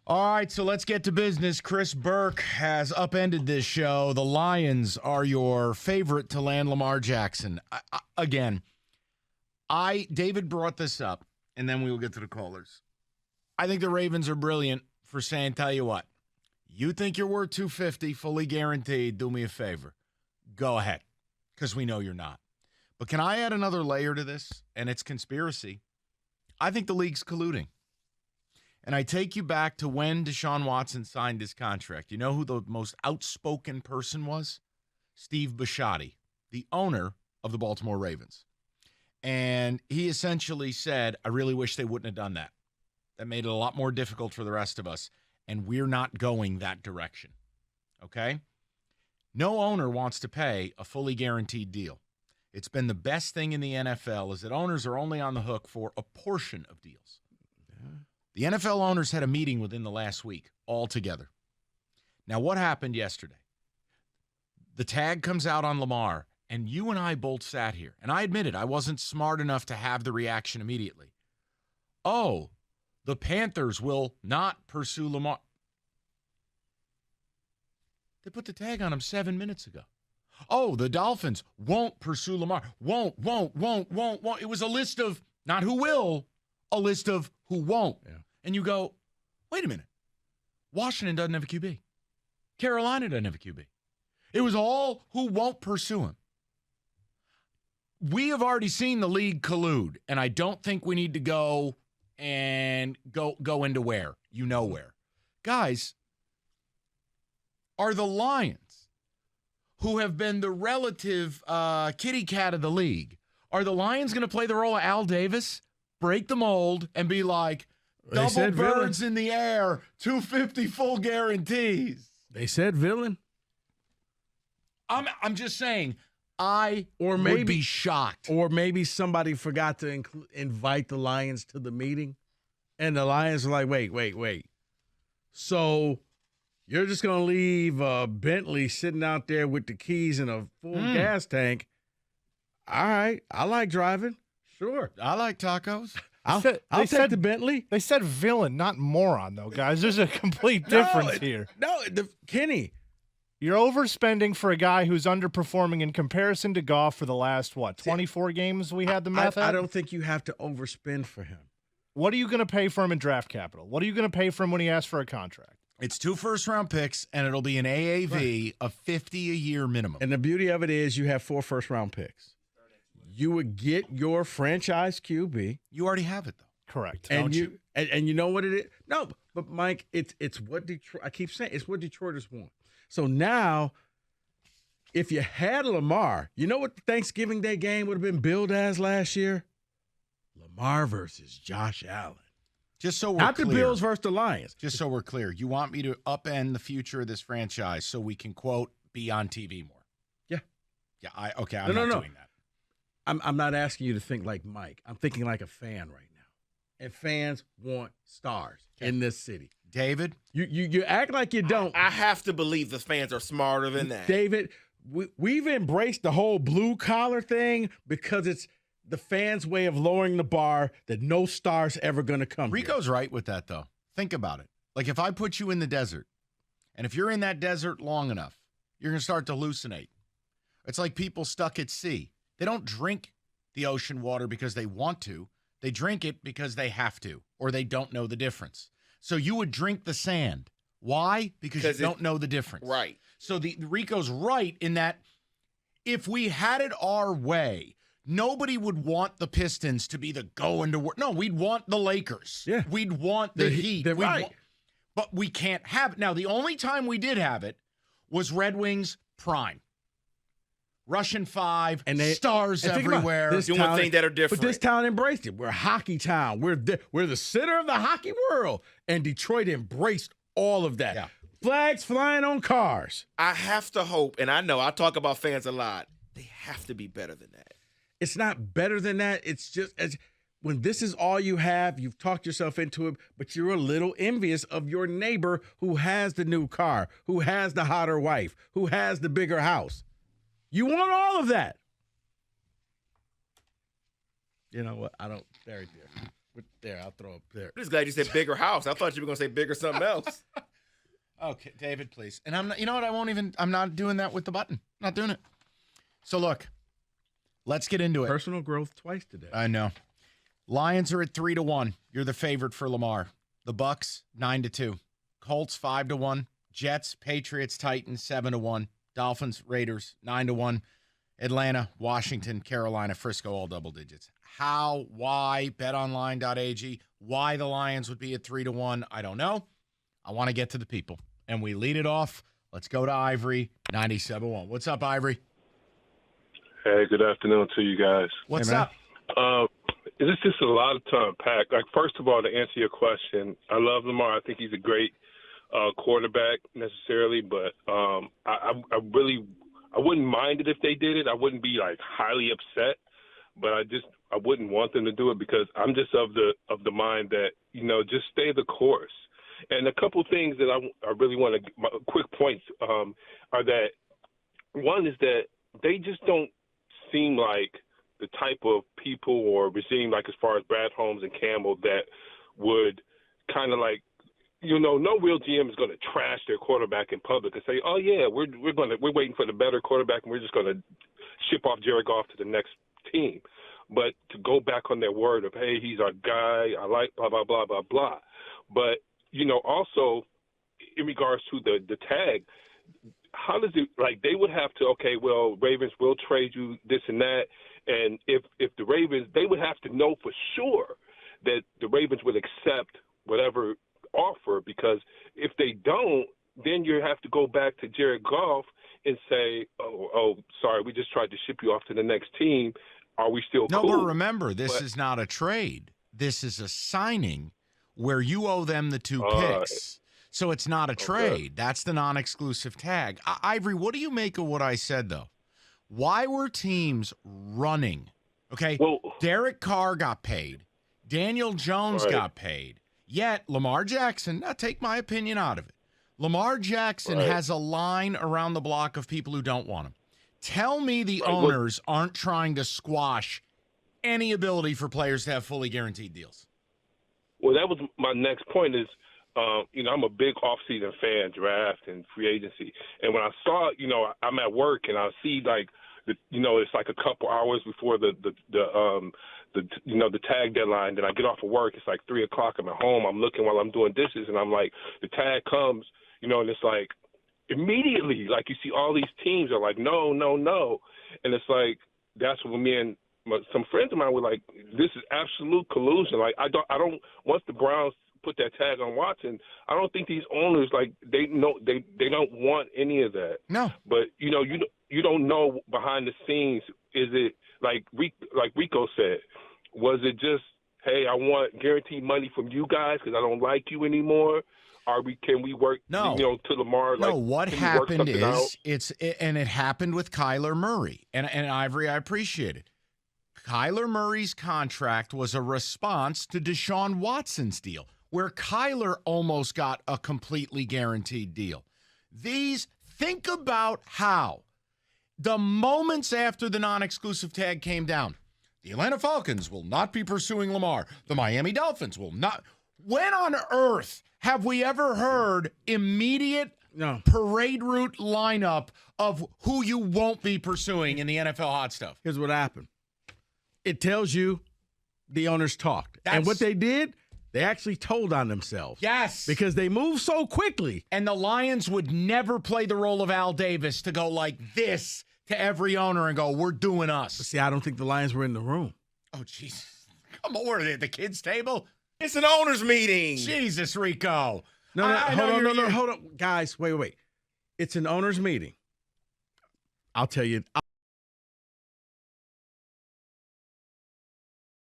All right, so let's get to business. Chris Burke has upended this show. The Lions are your favorite to land Lamar Jackson. David brought this up, and then we will get to the callers. I think the Ravens are brilliant for saying, tell you what, you think you're worth $250, fully guaranteed, do me a favor. Go ahead, because we know you're not. But can I add another layer to this? And it's conspiracy. I think the league's colluding. And I take you back to when Deshaun Watson signed his contract. You know who the most outspoken person was? Steve Bisciotti, the owner of the Baltimore Ravens. And he essentially said, I really wish they wouldn't have done that. That made it a lot more difficult for the rest of us, and we're not going that direction. Okay? No owner wants to pay a fully guaranteed deal. It's been the best thing in the NFL is that owners are only on the hook for a portion of deals. The NFL owners had a meeting within the last week all together. Now, what happened yesterday? The tag comes out on Lamar, and you and I both sat here. And I admit it, I wasn't smart enough to have the reaction immediately. Oh, the Panthers will not pursue Lamar. They put the tag on him 7 minutes ago. Oh, the Dolphins won't pursue Lamar. Won't. It was a list of not who will, a list of who won't. Yeah. And you go, wait a minute. Washington doesn't have a QB. Carolina doesn't have a QB. It was all who won't pursue him. We have already seen the league collude, and I don't think we need to go into where. You know where. Guys, are the Lions, who have been the relative kitty cat of the league, are the Lions going to play the role of Al Davis, break the mold, and be like, double birds in the air, 250 full guarantees? They said villain. I'm just saying, would be shocked. Or maybe somebody forgot to invite the Lions to the meeting, and the Lions are like, wait. So you're just going to leave Bentley sitting out there with the keys and a full gas tank? All right, I like driving. Sure. I like tacos. I'll take the Bentley. They said villain, not moron, though, guys. There's a complete difference here. Kenny. You're overspending for a guy who's underperforming in comparison to Goff for the last, 24 games we had the math at? I don't think you have to overspend for him. What are you going to pay for him in draft capital? What are you going to pay for him when he asks for a contract? It's 2 first-round picks, and it'll be an AAV of $50 a year minimum. And the beauty of it is you have 4 first-round picks. You would get your franchise QB. You already have it, though. Correct. And you know what it is? No, but Mike, it's what Detroit. I keep saying it's what Detroiters want. So now, if you had Lamar, you know what the Thanksgiving Day game would have been billed as last year? Lamar versus Josh Allen. Just so we're Not clear. the Bills versus the Lions. Just so we're clear. You want me to upend the future of this franchise so we can, quote, be on TV more? Yeah. Yeah, I'm not doing that. I'm not asking you to think like Mike. I'm thinking like a fan right now. And fans want stars in this city. David? You act like you don't. I have to believe the fans are smarter than that. David, we've embraced the whole blue-collar thing because it's the fans' way of lowering the bar that no star's ever going to come Rico's right with that, though. Think about it. Like, if I put you in the desert, and if you're in that desert long enough, you're going to start to hallucinate. It's like people stuck at sea. They don't drink the ocean water because they want to. They drink it because they have to, or they don't know the difference. So you would drink the sand. Why? Because you don't know the difference. Right. So the Rico's right in that if we had it our way, nobody would want the Pistons to be the going to work. No, we'd want the Lakers. Yeah. We'd want the Heat. Right. But we can't have it. Now, the only time we did have it was Red Wings prime. Russian 5, and stars everywhere. Doing things that are different. But this town embraced it. We're a hockey town. We're the center of the hockey world. And Detroit embraced all of that. Yeah. Flags flying on cars. I have to hope, and I know I talk about fans a lot, they have to be better than that. It's not better than that. It's just when this is all you have, you've talked yourself into it, but you're a little envious of your neighbor who has the new car, who has the hotter wife, who has the bigger house. You want all of that. You know what? I don't. There it is. There, I'll throw up there. I'm just glad you said bigger house. I thought you were going to say bigger something else. Okay, David, please. And I'm not, you know what? I'm not doing that with the button. Not doing it. So look, let's get into it. Personal growth twice today. I know. Lions are at 3-1. You're the favorite for Lamar. The Bucks 9-2. Colts 5-1. Jets, Patriots, Titans 7-1. Dolphins, Raiders 9-1. Atlanta, Washington, Carolina, Frisco, all double digits. How, why, betonline.ag, why the Lions would be at 3-1, I don't know. I want to get to the people. And we lead it off. Let's go to Ivory, 97.1. What's up, Ivory? Hey, good afternoon to you guys. What's Hey, man. up? It's just a lot of time packed. Like, first of all, to answer your question, I love Lamar. I think he's a great quarterback necessarily, but I wouldn't mind it if they did it. I wouldn't be like highly upset, but I wouldn't want them to do it because I'm just of the mind that, just stay the course. And a couple things that I really want to quick points are that one is that they just don't seem like the type of people or regime, like as far as Brad Holmes and Campbell, that would kind of like, no real GM is going to trash their quarterback in public and say, "Oh yeah, we're waiting for the better quarterback and we're just going to ship off Jared Goff to the next team." But to go back on their word of, "Hey, he's our guy. I like blah blah blah blah blah," but also in regards to the tag, how does it, like, they would have to, okay, well, Ravens will trade you this and that, and if the Ravens, they would have to know for sure that the Ravens would accept whatever offer, because if they don't, then you have to go back to Jared Goff and say, oh, sorry, we just tried to ship you off to the next team. Are we still cool? No, but remember, this is not a trade. This is a signing where you owe them the 2 picks. So it's not a trade. Okay. That's the non-exclusive tag. Ivory, what do you make of what I said, though? Why were teams running? Okay, Well, Derek Carr got paid. Daniel Jones got paid. Yet Lamar Jackson, now take my opinion out of it, Lamar Jackson has a line around the block of people who don't want him. Tell me the owners aren't trying to squash any ability for players to have fully guaranteed deals. Well, that was my next point is, I'm a big off-season fan, draft and free agency. And when I saw, I'm at work and I see like, it's like a couple hours before the tag deadline. Then I get off of work. It's like 3:00. I'm at home. I'm looking while I'm doing dishes, and I'm like, the tag comes, and it's like immediately, like you see all these teams are like, no, and it's like that's when me and some friends of mine were like, this is absolute collusion. Like I don't once the Browns put that tag on Watson, I don't think these owners, like, they don't want any of that. No. But you don't know behind the scenes. Is it like Rico said? Was it just, hey, I want guaranteed money from you guys because I don't like you anymore? Can we work? No. To Lamar. No, like, what can we work happened something out? it happened with Kyler Murray. And Ivory, I appreciate it. Kyler Murray's contract was a response to Deshaun Watson's deal, where Kyler almost got a completely guaranteed deal. Think about how the moments after the non-exclusive tag came down, the Atlanta Falcons will not be pursuing Lamar. The Miami Dolphins will not. When on earth have we ever heard immediate parade route lineup of who you won't be pursuing in the NFL hot stuff? Here's what happened. It tells you the owners talked. And what they did, they actually told on themselves. Yes. Because they moved so quickly. And the Lions would never play the role of Al Davis to go like this to every owner and go, we're doing us. See, I don't think the Lions were in the room. Oh, Jesus. Come on, were they at the kids' table? It's an owners meeting. Jesus, Rico. Hold on. Guys, wait. It's an owners meeting. I'll tell you